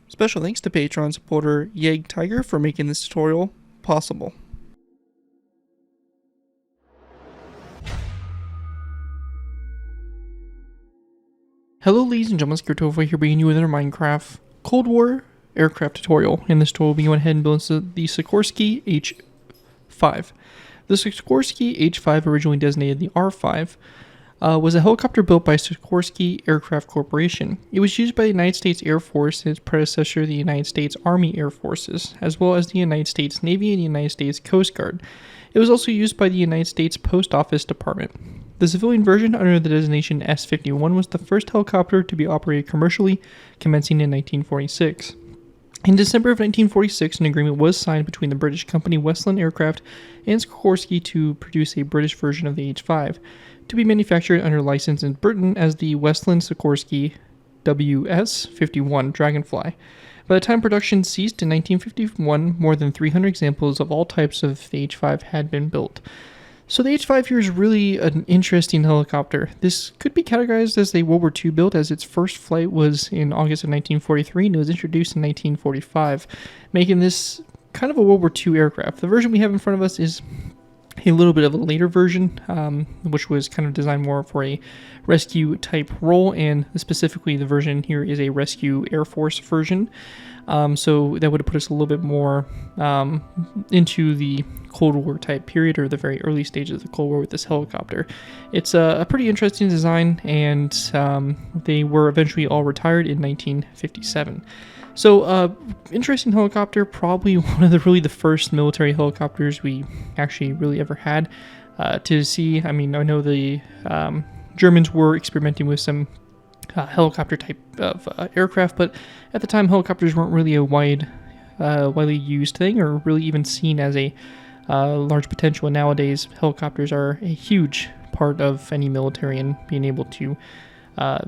Special thanks to Patreon supporter Jagdtiger for making this tutorial possible. Hello ladies and gentlemen, Skrtova here bringing you another Minecraft Cold War aircraft tutorial. In this tutorial, we'll be going ahead and building the Sikorsky H-5. The Sikorsky H-5, originally designated the R-5, was a helicopter built by Sikorsky Aircraft Corporation. It was used by the United States Air Force and its predecessor, the United States Army Air Forces, as well as the United States Navy and the United States Coast Guard. It was also used by the United States Post Office Department. The civilian version, under the designation S-51, was the first helicopter to be operated commercially, commencing in 1946. In December of 1946, an agreement was signed between the British company Westland Aircraft and Sikorsky to produce a British version of the H-5, to be manufactured under license in Britain as the Westland Sikorsky WS-51 Dragonfly. By the time production ceased in 1951, more than 300 examples of all types of the H-5 had been built. So the H-5 here is really an interesting helicopter. This could be categorized as a World War II build, as its first flight was in August of 1943 and it was introduced in 1945, making this kind of a World War II aircraft. The version we have in front of us is a little bit of a later version, which was kind of designed more for a rescue type role, and specifically the version here is a rescue Air Force version. So that would have put us a little bit more into the Cold War type period, or the very early stages of the Cold War with this helicopter. It's a pretty interesting design, and they were eventually all retired in 1957. So, interesting helicopter, probably one of the first military helicopters we actually really ever had to see. I mean, I know the Germans were experimenting with some helicopter type of aircraft, but at the time helicopters weren't really a widely used thing, or really even seen as a large potential. And nowadays helicopters are a huge part of any military and being able to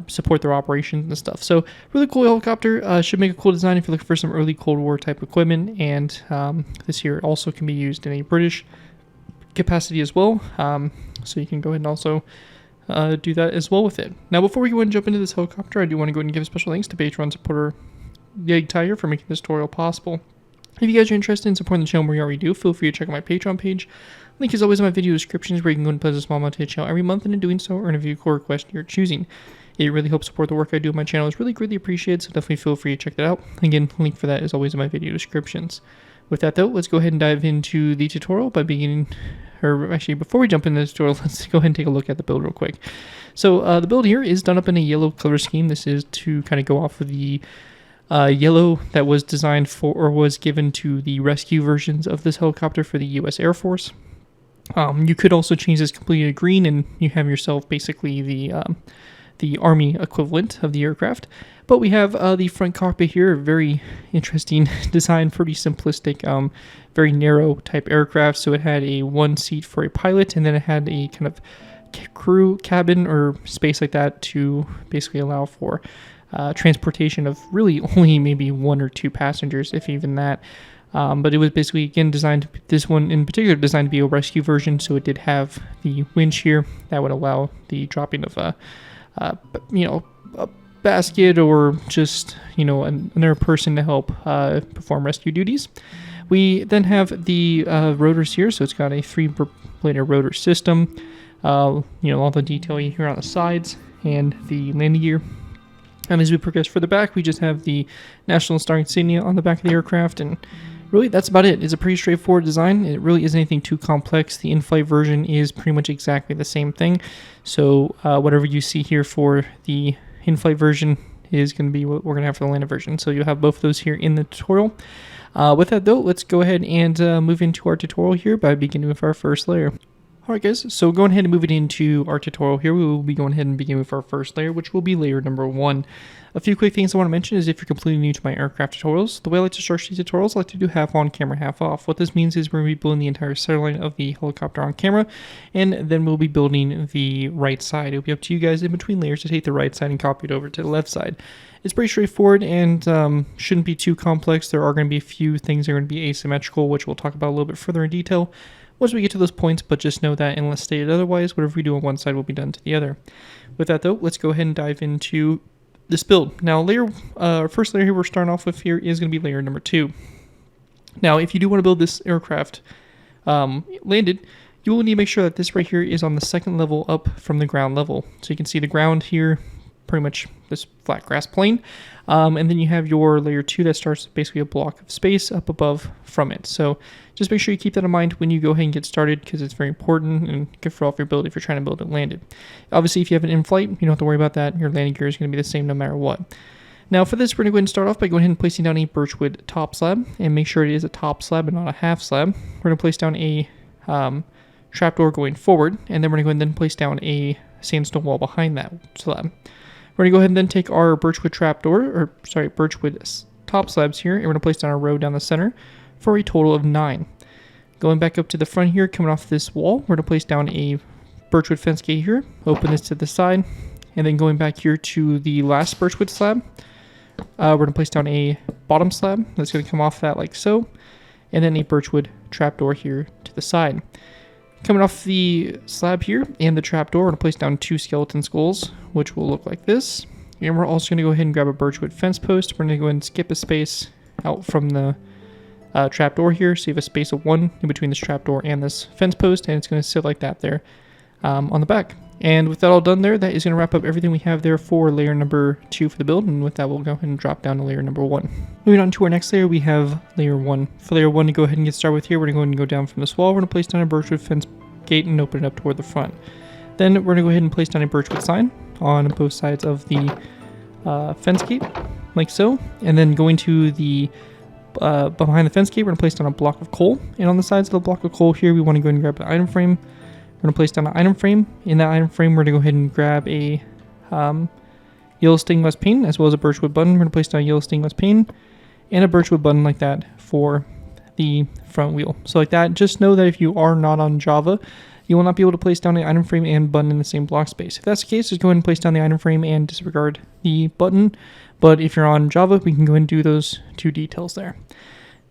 support their operations and stuff. So really cool helicopter, should make a cool design if you're looking for some early Cold War type equipment. And this here also can be used in a British capacity as well, so you can go ahead and also do that as well with it. Now, before we go and jump into this helicopter, I do want to go ahead and give a special thanks to Patreon supporter Jagdtiger for making this tutorial possible. If you guys are interested in supporting the channel more you already do, feel free to check out my Patreon page. Link is always in my video descriptions, where you can go and pledge a small amount to the channel every month, and in doing so, earn a view core request you're choosing. It really helps support the work I do on my channel. It's really greatly appreciated, so definitely feel free to check that out. Again, link for that is always in my video descriptions. With that though, let's go ahead and dive into the tutorial by beginning, or actually before we jump into the tutorial, let's go ahead and take a look at the build real quick. So the build here is done up in a yellow color scheme. This is to kind of go off of the yellow that was designed for, or was given to the rescue versions of this helicopter for the US Air Force. You could also change this completely to green, and you have yourself basically the Army equivalent of the aircraft. But we have the front cockpit here, very interesting design, pretty simplistic, very narrow type aircraft. So it had a one seat for a pilot, and then it had a kind of crew cabin or space like that to basically allow for transportation of really only maybe one or two passengers, if even that. But it was basically, again, designed, this one in particular, designed to be a rescue version, so it did have the winch here that would allow the dropping of a basket, or just, another person to help perform rescue duties. We then have the rotors here, so it's got a 3-blader rotor system. All the detail here on the sides, and the landing gear. And as we progress further back, we just have the National Star insignia on the back of the aircraft, and really that's about it. It's a pretty straightforward design. It really isn't anything too complex. The in-flight version is pretty much exactly the same thing. So whatever you see here for the in-flight version is going to be what we're going to have for the landed version. So you'll have both of those here in the tutorial. With that though, let's go ahead and move into our tutorial here by beginning with our first layer. Alright guys, so going ahead and moving into our tutorial here, we will be going ahead and begin with our first layer, which will be layer number 1. A few quick things I want to mention is, if you're completely new to my aircraft tutorials, the way I like to structure these tutorials, I like to do half on camera, half off. What this means is we're going to be building the entire centerline of the helicopter on camera, and then we'll be building the right side. It'll be up to you guys in between layers to take the right side and copy it over to the left side. It's pretty straightforward and shouldn't be too complex. There are going to be a few things that are going to be asymmetrical, which we'll talk about a little bit further in detail once we get to those points, but just know that unless stated otherwise, whatever we do on one side will be done to the other. With that though, let's go ahead and dive into this build. Now, first layer here we're starting off with here is going to be layer number 2. Now, if you do want to build this aircraft landed, you will need to make sure that this right here is on the second level up from the ground level. So you can see the ground here, pretty much this flat grass plane. And then you have your layer 2 that starts basically a block of space up above from it. So just make sure you keep that in mind when you go ahead and get started, because it's very important and good for all of your build if you're trying to build it landed. Obviously, if you have an in-flight, you don't have to worry about that. Your landing gear is going to be the same no matter what. Now for this, we're going to go ahead and start off by going ahead and placing down a birchwood top slab, and make sure it is a top slab and not a half slab. We're going to place down a trapdoor going forward, and then we're going to go ahead and then place down a sandstone wall behind that slab. We're going to go ahead and then take our birchwood top slabs here, and we're going to place down a row down the center for a total of 9. Going back up to the front here, coming off this wall, we're going to place down a birchwood fence gate here, open this to the side, and then going back here to the last birchwood slab, we're going to place down a bottom slab that's going to come off that like so, and then a birchwood trapdoor here to the side. Coming off the slab here and the trapdoor, we're going to place down 2 skeleton skulls, which will look like this. And we're also going to go ahead and grab a birchwood fence post. We're going to go ahead and skip a space out from the trapdoor here, so you have a space of 1 in between this trapdoor and this fence post, and it's going to sit like that there on the back. And with that all done there, that is going to wrap up everything we have there for layer number 2 for the build, and with that we'll go ahead and drop down to layer number 1. Moving on to our next layer, we have layer 1. For layer 1 to go ahead and get started with here, we're going to go ahead and go down from this wall, we're going to place down a birchwood fence gate and open it up toward the front. Then we're going to go ahead and place down a birchwood sign on both sides of the fence gate, like so, and then going to the behind the fence gate, we're going to place down a block of coal, and on the sides of the block of coal here, we want to go ahead and grab an item frame. We're going to place down an item frame. In that item frame, we're going to go ahead and grab a yellow stained glass pane, as well as a birchwood button. We're going to place down a yellow stained glass pane and a birchwood button like that for the front wheel. So like that, just know that if you are not on Java, you will not be able to place down the item frame and button in the same block space. If that's the case, just go ahead and place down the item frame and disregard the button. But if you're on Java, we can go ahead and do those 2 details there.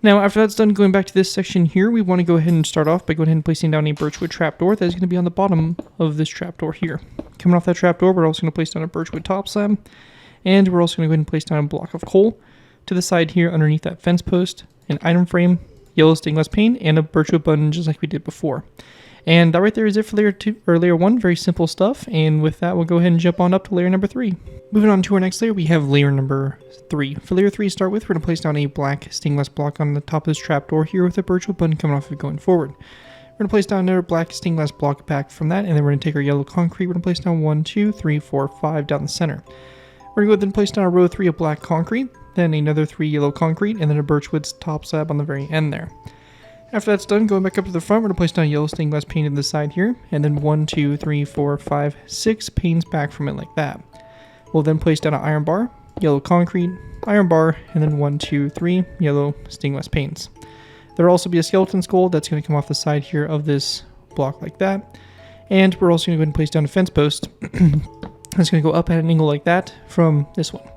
Now, after that's done, going back to this section here, we want to go ahead and start off by going ahead and placing down a birchwood trapdoor that is going to be on the bottom of this trapdoor here. Coming off that trapdoor, we're also going to place down a birchwood top slab, and we're also going to go ahead and place down a block of coal to the side here underneath that fence post, an item frame, yellow stained glass pane, and a birchwood button just like we did before. And that right there is it for layer 1. Very simple stuff. And with that, we'll go ahead and jump on up to layer number 3. Moving on to our next layer, we have layer number 3. For layer 3 to start with, we're going to place down a black stained glass block on the top of this trapdoor here with a birchwood button coming off of it going forward. We're going to place down another black stained glass block back from that, and then we're going to take our yellow concrete. We're going to place down 1, 2, 3, 4, 5 down the center. We're going to go ahead and place down a row 3 of black concrete, then another 3 yellow concrete, and then a birchwood top slab on the very end there. After that's done, going back up to the front, we're going to place down yellow stained glass pane to the side here, and then 1, 2, 3, 4, 5, 6 panes back from it like that. We'll then place down an iron bar, yellow concrete, iron bar, and then 1, 2, 3 yellow stained glass panes. There will also be a skeleton skull that's going to come off the side here of this block like that. And we're also going to go ahead and place down a fence post that's going to go up at an angle like that from this one.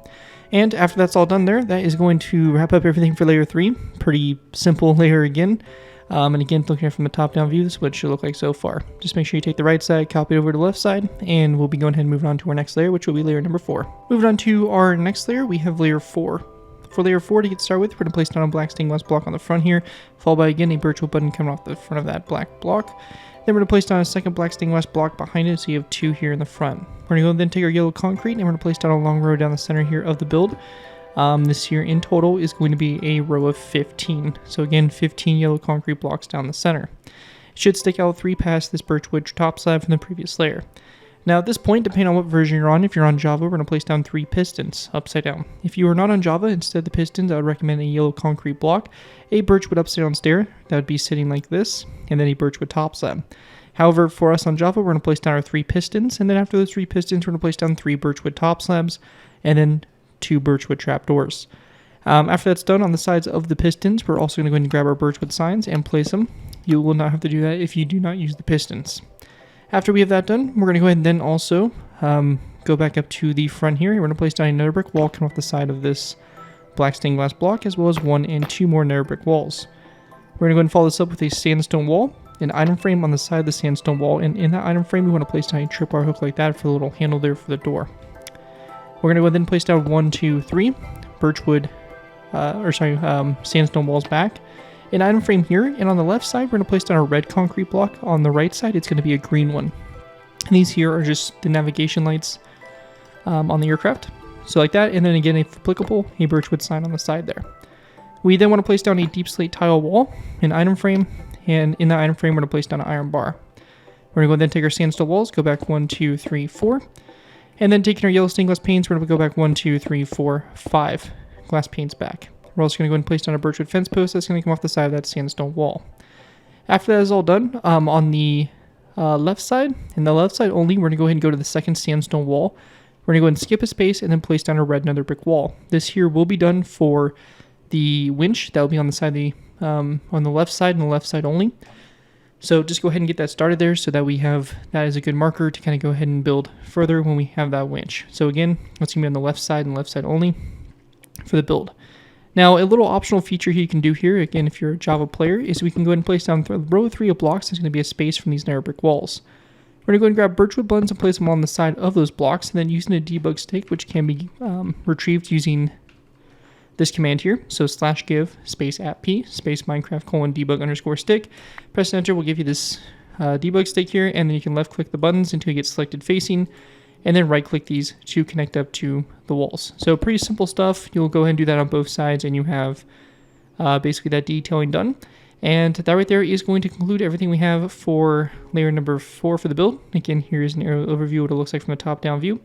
And after that's all done there, that is going to wrap up everything for layer 3. Pretty simple layer again. And again, looking at it from the top-down view, this is what it should look like so far. Just make sure you take the right side, copy it over to the left side, and we'll be going ahead and moving on to our next layer, which will be layer number 4. Moving on to our next layer, we have layer 4. For layer 4 to get started with, we're going to place down a black stained glass block on the front here, followed by again a birchwood button coming off the front of that black block. Then we're going to place down a second black stained glass block behind it, so you have 2 here in the front. We're going to go then take our yellow concrete, and we're going to place down a long row down the center here of the build. This here in total is going to be a row of 15. So again, 15 yellow concrete blocks down the center. It should stick out 3 past this birchwood top slab from the previous layer. Now at this point, depending on what version you're on, if you're on Java, we're going to place down 3 pistons upside down. If you are not on Java, instead of the pistons, I would recommend a yellow concrete block, a birchwood upside down stair that would be sitting like this, and then a birchwood top slab. However, for us on Java, we're going to place down our 3 pistons, and then after those 3 pistons, we're going to place down 3 birchwood top slabs, and then 2 birchwood trapdoors. After that's done on the sides of the pistons, we're also going to go ahead and grab our birchwood signs and place them. You will not have to do that if you do not use the pistons. After we have that done, we're going to go ahead and then also go back up to the front here. We're going to place down another brick wall coming off the side of this black stained glass block, as well as 1 and 2 more nether brick walls. We're going to go ahead and follow this up with a sandstone wall, an item frame on the side of the sandstone wall, and in that item frame, we want to place down a tripwire hook like that for the little handle there for the door. We're going to go ahead and place down 1, 2, 3 birchwood, sandstone walls back. An item frame here, and on the left side, we're going to place down a red concrete block. On the right side, it's going to be a green one. And these here are just the navigation lights on the aircraft. So like that, and then again, if applicable, a birchwood sign on the side there. We then want to place down a deep slate tile wall, an item frame, and in the item frame, we're going to place down an iron bar. We're going to go ahead and take our sandstone walls, go back 1, 2, 3, 4. And then taking our yellow stained glass panes, we're going to go back 1, 2, 3, 4, 5 glass panes back. We're also going to go ahead and place down a birchwood fence post that's going to come off the side of that sandstone wall. After that is all done, on the left side, and the left side only, we're going to go ahead and go to the second sandstone wall. We're going to go ahead and skip a space and then place down a red nether brick wall. This here will be done for the winch. That will be on the side of the, on the left side and the left side only. So just go ahead and get that started there so that we have that as a good marker to kind of go ahead and build further when we have that winch. So again, that's going to be on the left side and left side only for the build. Now, a little optional feature you can do here, again, if you're a Java player, is we can go ahead and place down row 3 of blocks. There's going to be a space from these nether brick walls. We're going to go ahead and grab birchwood buttons and place them on the side of those blocks, and then using a debug stick, which can be retrieved using this command here. So /give space @p space Minecraft :debug_stick. Press enter will give you this debug stick here, and then you can left click the buttons until you get selected facing, and then right click these to connect up to the walls. So pretty simple stuff. You'll go ahead and do that on both sides, and you have basically that detailing done. And that right there is going to conclude everything we have for layer number 4 for the build. Again, here's an overview of what it looks like from a top-down view.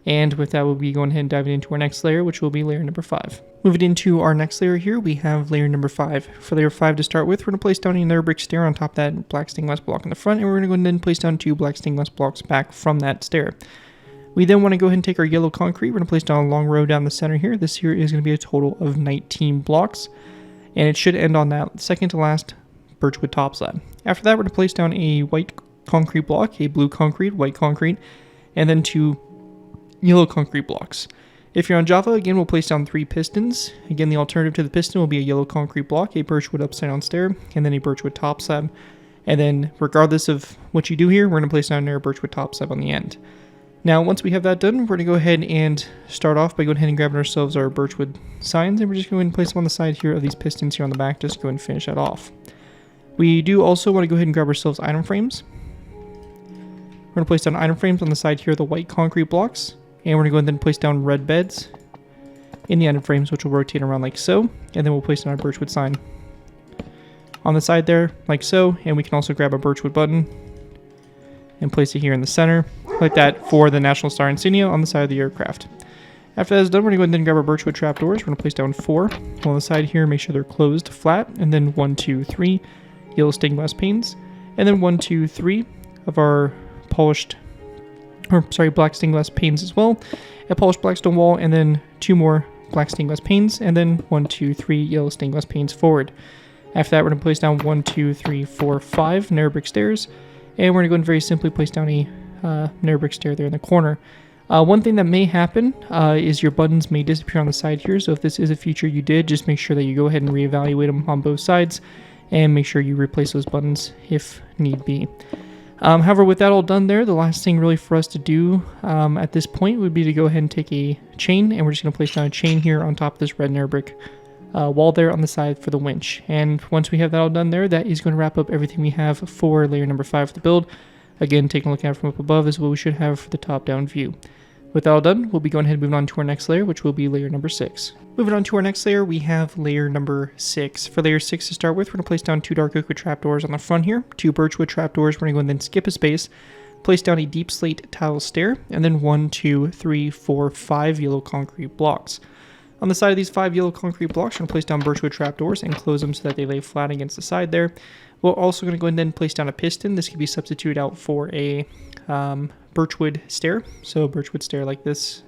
And with that, we'll be going ahead and diving into our next layer, which will be layer number 5. Moving into our next layer here, we have layer number 5. For layer 5 to start with, we're going to place down another brick stair on top of that black stained glass block in the front, and we're going to go ahead and place down 2 black stained glass blocks back from that stair. We then want to go ahead and take our yellow concrete. We're going to place down a long row down the center here. This here is going to be a total of 19 blocks, and it should end on that second to last birchwood top slab. After that, we're going to place down a white concrete block, a blue concrete, white concrete, and then 2 yellow concrete blocks. If you're on Java, again, we'll place down 3 pistons. Again, the alternative to the piston will be a yellow concrete block, a birchwood upside down stair, and then a birchwood top slab. And then, regardless of what you do here, we're going to place down another birchwood top slab on the end. Now, once we have that done, we're going to go ahead and start off by going ahead and grabbing ourselves our birchwood signs, and we're just going to place them on the side here of these pistons here on the back, just to go ahead and finish that off. We do also want to go ahead and grab ourselves item frames. We're going to place down item frames on the side here of the white concrete blocks, and we're going to go ahead and place down red beds in the item frames, which will rotate around like so, and then we'll place down our birchwood sign on the side there, like so, and we can also grab a birchwood button and place it here in the center, like that, for the National Star insignia on the side of the aircraft. After that is done, we're going to go ahead and grab our birchwood trapdoors. We're going to place down 4 on the side here, make sure they're closed flat, and then 1, 2, 3 yellow stained glass panes, and then 1, 2, 3 of our black stained glass panes as well, a polished black stone wall, and then 2 more black stained glass panes, and then 1, 2, 3 yellow stained glass panes forward. After that, we're going to place down 1, 2, 3, 4, 5 narrow brick stairs, and we're going to go and very simply place down a narrow brick stair there in the corner. One thing that may happen is your buttons may disappear on the side here, so if this is a feature you did, just make sure that you go ahead and reevaluate them on both sides, and make sure you replace those buttons if need be. However, with that all done there, the last thing really for us to do at this point would be to go ahead and take a chain, and we're just going to place down a chain here on top of this red nether brick wall there on the side for the winch. And once we have that all done there, that is going to wrap up everything we have for layer number 5 of the build. Again, taking a look at it from up above is what we should have for the top-down view. With that all done, we'll be going ahead and moving on to our next layer, which will be layer number 6. Moving on to our next layer, we have layer number 6. For layer 6 to start with, we're going to place down 2 dark oak wood trapdoors on the front here, 2 birchwood trapdoors. We're going to go and then skip a space, place down a deep slate tile stair, and then 1, 2, 3, 4, 5 yellow concrete blocks. On the side of these 5 yellow concrete blocks, we're going to place down birchwood trapdoors and close them so that they lay flat against the side there. We're also going to go and then place down a piston. This can be substituted out for a birchwood stair, so a birchwood stair like this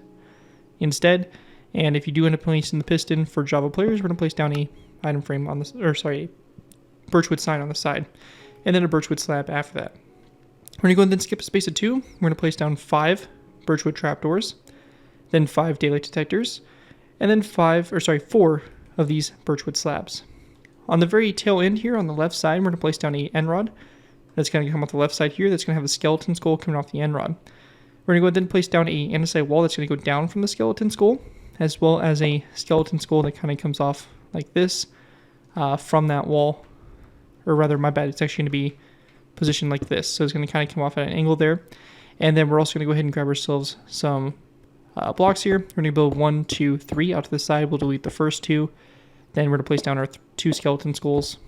instead. And if you do end up placing the piston for Java players, we're going to place down a item frame on the, birchwood sign on the side, and then a birchwood slab after that. We're going to go and then skip a space of 2. We're going to place down 5 birchwood trapdoors, then 5 daylight detectors, and then 4 of these birchwood slabs. On the very tail end here on the left side, we're going to place down a end rod. That's going to come off the left side here. That's going to have a skeleton skull coming off the end rod. We're going to go ahead and place down a andesite wall that's going to go down from the skeleton skull, as well as a skeleton skull that kind of comes off like this from that wall. Or rather, my bad, it's actually going to be positioned like this. So it's going to kind of come off at an angle there. And then we're also going to go ahead and grab ourselves some blocks here. We're going to build 1, 2, 3 out to the side. We'll delete the first 2. Then we're going to place down our 2 skeleton skulls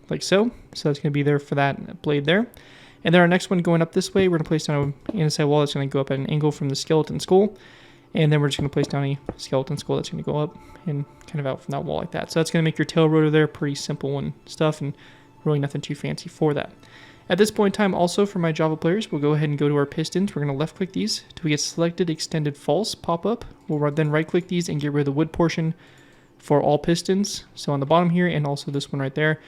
like so. So that's going to be there for that blade there. And then our next one going up this way, we're going to place down an andesite wall that's going to go up at an angle from the skeleton skull. And then we're just going to place down a skeleton skull that's going to go up and kind of out from that wall like that. So that's going to make your tail rotor there pretty simple and stuff, and really nothing too fancy for that. At this point in time, also for my Java players, we'll go ahead and go to our pistons. We're going to left click these till we get selected extended false pop up. We'll then right click these and get rid of the wood portion for all pistons. So on the bottom here, and also this one right there.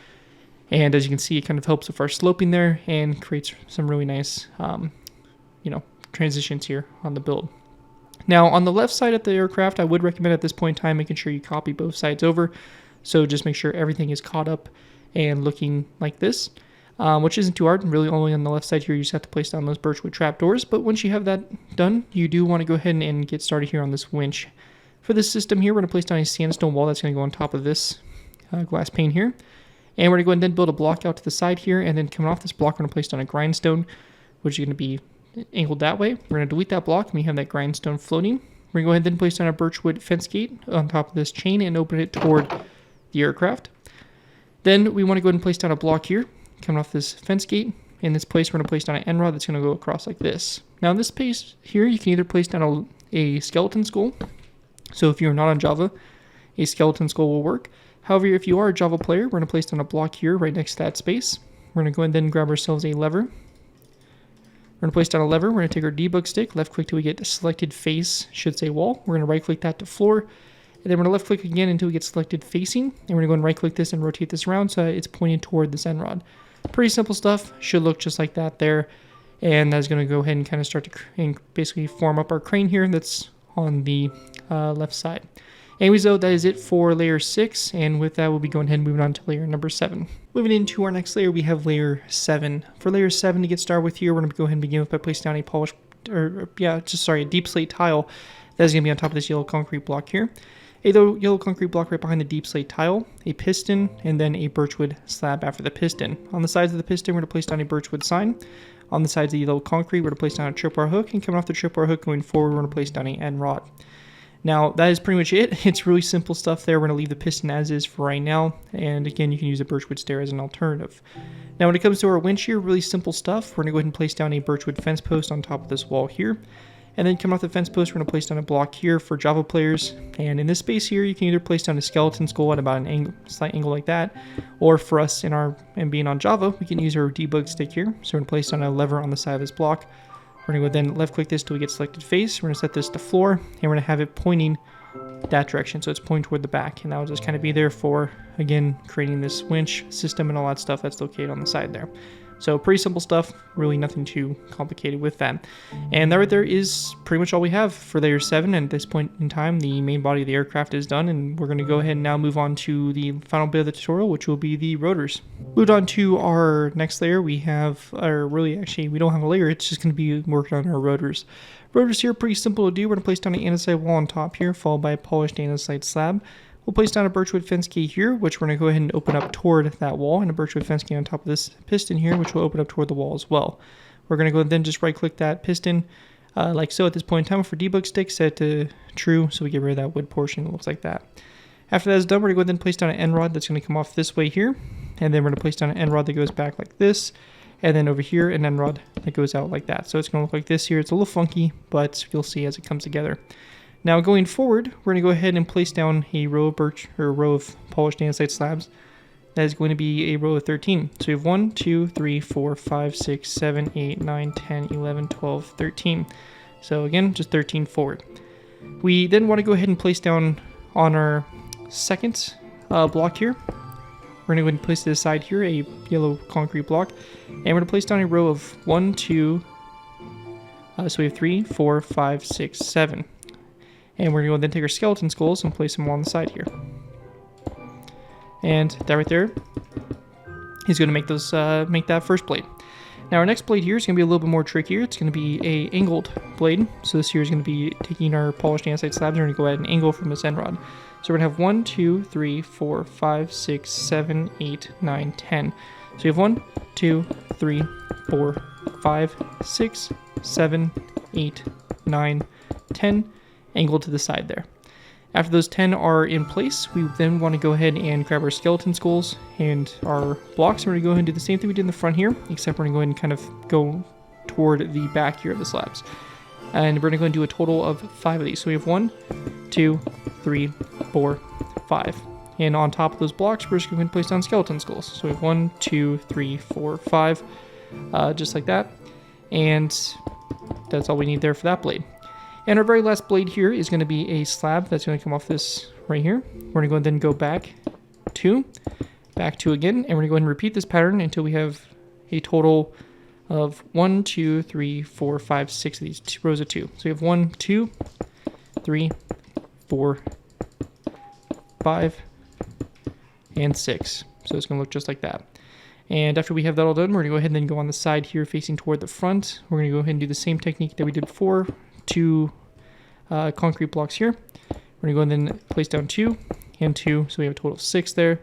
And as you can see, it kind of helps with our sloping there and creates some really nice, transitions here on the build. Now on the left side of the aircraft, I would recommend at this point in time making sure you copy both sides over. So just make sure everything is caught up and looking like this. Which isn't too hard. Really only on the left side here you just have to place down those birchwood trapdoors. But once you have that done, you do want to go ahead and get started here on this winch. For this system here, we're going to place down a sandstone wall that's going to go on top of this glass pane here. And we're going to go ahead and then build a block out to the side here. And then coming off this block, we're going to place down a grindstone, which is going to be angled that way. We're going to delete that block and we have that grindstone floating. We're going to go ahead and then place down a birchwood fence gate on top of this chain and open it toward the aircraft. Then we want to go ahead and place down a block here. Coming off this fence gate. In this place, we're going to place down an end rod that's going to go across like this. Now in this space here, you can either place down a skeleton skull. So if you're not on Java, a skeleton skull will work. However, if you are a Java player, we're going to place down a block here right next to that space. We're going to go and then grab ourselves a lever. We're going to place down a lever. We're going to take our debug stick, left click till we get selected face, should say wall. We're going to right click that to floor. And then we're going to left click again until we get selected facing. And we're going to go and right click this and rotate this around so it's pointing toward this end rod. Pretty simple stuff. Should look just like that there. And that's going to go ahead and kind of start to basically form up our crane here that's on the left side. Anyways, though, that is it for layer 6. And with that, we'll be going ahead and moving on to layer number 7. Moving into our next layer, we have layer 7. For layer 7 to get started with here, we're going to go ahead and begin with by placing down a deep slate tile that is going to be on top of this yellow concrete block here. A yellow concrete block right behind the deep slate tile, a piston, and then a birchwood slab after the piston. On the sides of the piston, we're going to place down a birchwood sign. On the sides of the yellow concrete, we're going to place down a tripwire hook, and coming off the tripwire hook going forward, we're going to place down an end rod. Now, that is pretty much it. It's really simple stuff there. We're going to leave the piston as is for right now, and again, you can use a birchwood stair as an alternative. Now, when it comes to our winch here, really simple stuff. We're going to go ahead and place down a birchwood fence post on top of this wall here. And then coming off the fence post, we're going to place down a block here for Java players. And in this space here, you can either place down a skeleton skull at about an slight angle like that. Or for us and being on Java, we can use our debug stick here. So we're going to place down a lever on the side of this block. We're going to go then left click this till we get selected face. We're going to set this to floor. And we're going to have it pointing that direction. So it's pointing toward the back. And that will just kind of be there for, again, creating this winch system and all that stuff that's located on the side there. So pretty simple stuff, really nothing too complicated with that. And that right there is pretty much all we have for layer 7. And at this point in time, the main body of the aircraft is done, and we're going to go ahead and now move on to the final bit of the tutorial, which will be the rotors. Moved on to our next layer, we have, we don't have a layer, it's just going to be working on our rotors. Rotors here are pretty simple to do. We're going to place down an andesite wall on top here, followed by a polished andesite slab. We'll place down a birchwood fence gate here, which we're going to go ahead and open up toward that wall, and a birchwood fence gate on top of this piston here, which will open up toward the wall as well. We're going to go and then just right click that piston like so at this point in time. For debug stick, set to true, so we get rid of that wood portion. It looks like that. After that is done, we're going to go ahead and place down an end rod that's going to come off this way here, and then we're going to place down an end rod that goes back like this, and then over here an end rod that goes out like that. So it's going to look like this here. It's a little funky, but you'll see as it comes together. Now going forward, we're going to go ahead and place down a row of polished andesite slabs. That is going to be a row of 13. So we have 1, 2, 3, 4, 5, 6, 7, 8, 9, 10, 11, 12, 13. So again, just 13 forward. We then want to go ahead and place down on our second block here. We're going to go ahead and place to the side here a yellow concrete block. And we're going to place down a row of 1, 2, so we have 3, 4, 5, 6, 7. And we're going to then take our skeleton skulls and place them along the side here. And that right there is going to make that first blade. Now our next blade here is going to be a little bit more trickier. It's going to be a angled blade. So this here is going to be taking our polished andesite slabs and we're going to go ahead and angle from this end rod. So we're going to have 1, 2, 3, 4, 5, 6, 7, 8, 9, 10. So you have 1, 2, 3, 4, 5, 6, 7, 8, 9, 10 angled to the side there. After those 10 are in place, we then want to go ahead and grab our skeleton skulls and our blocks. We're going to go ahead and do the same thing we did in the front here, except we're going to go ahead and kind of go toward the back here of the slabs. And we're going to go and do a total of 5 of these. So we have 1, 2, 3, 4, 5. And on top of those blocks, we're just going to place down skeleton skulls. So we have 1, 2, 3, 4, 5, just like that. And that's all we need there for that blade. And our very last blade here is going to be a slab that's going to come off this right here. We're going to go and then go back 2 again, and we're going to go ahead and repeat this pattern until we have a total of 1, 2, 3, 4, 5, 6 of these rows of 2. So we have 1, 2, 3, 4, 5, and 6. So it's going to look just like that. And after we have that all done, we're going to go ahead and then go on the side here facing toward the front. We're going to go ahead and do the same technique that we did before. 2 concrete blocks here. We're going to go and then place down 2 and 2, so we have a total of 6 there.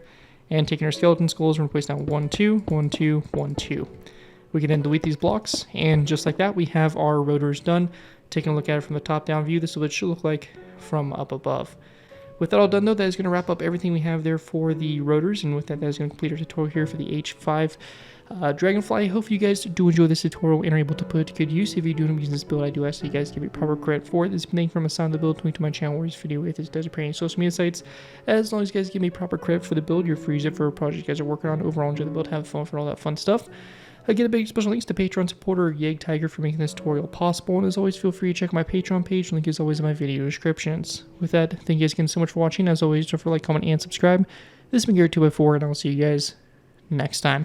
And taking our skeleton skulls, we're going to place down 1, 2, 1, 2, 1, 2. We can then delete these blocks, and just like that, we have our rotors done. Taking a look at it from the top-down view, this is what it should look like from up above. With that all done, though, that is going to wrap up everything we have there for the rotors, and with that, that is going to complete our tutorial here for the H-5 Dragonfly. I hope you guys do enjoy this tutorial and are able to put it to good use. If you do end up using this build, I do ask that you guys give me proper credit for it. This is been from Arsene the build, link to my channel where this video with this does appear on social media sites. As long as you guys give me proper credit for the build, you're free to use it for a project you guys are working on. Overall, enjoy the build, have fun for all that fun stuff. Again, a big special thanks to Patreon supporter Jagdtiger for making this tutorial possible, and as always, feel free to check my Patreon page. Link is always in my video descriptions. With that, thank you guys again so much for watching. As always, don't forget to like, comment, and subscribe. This has been Gear 2x4, and I'll see you guys next time.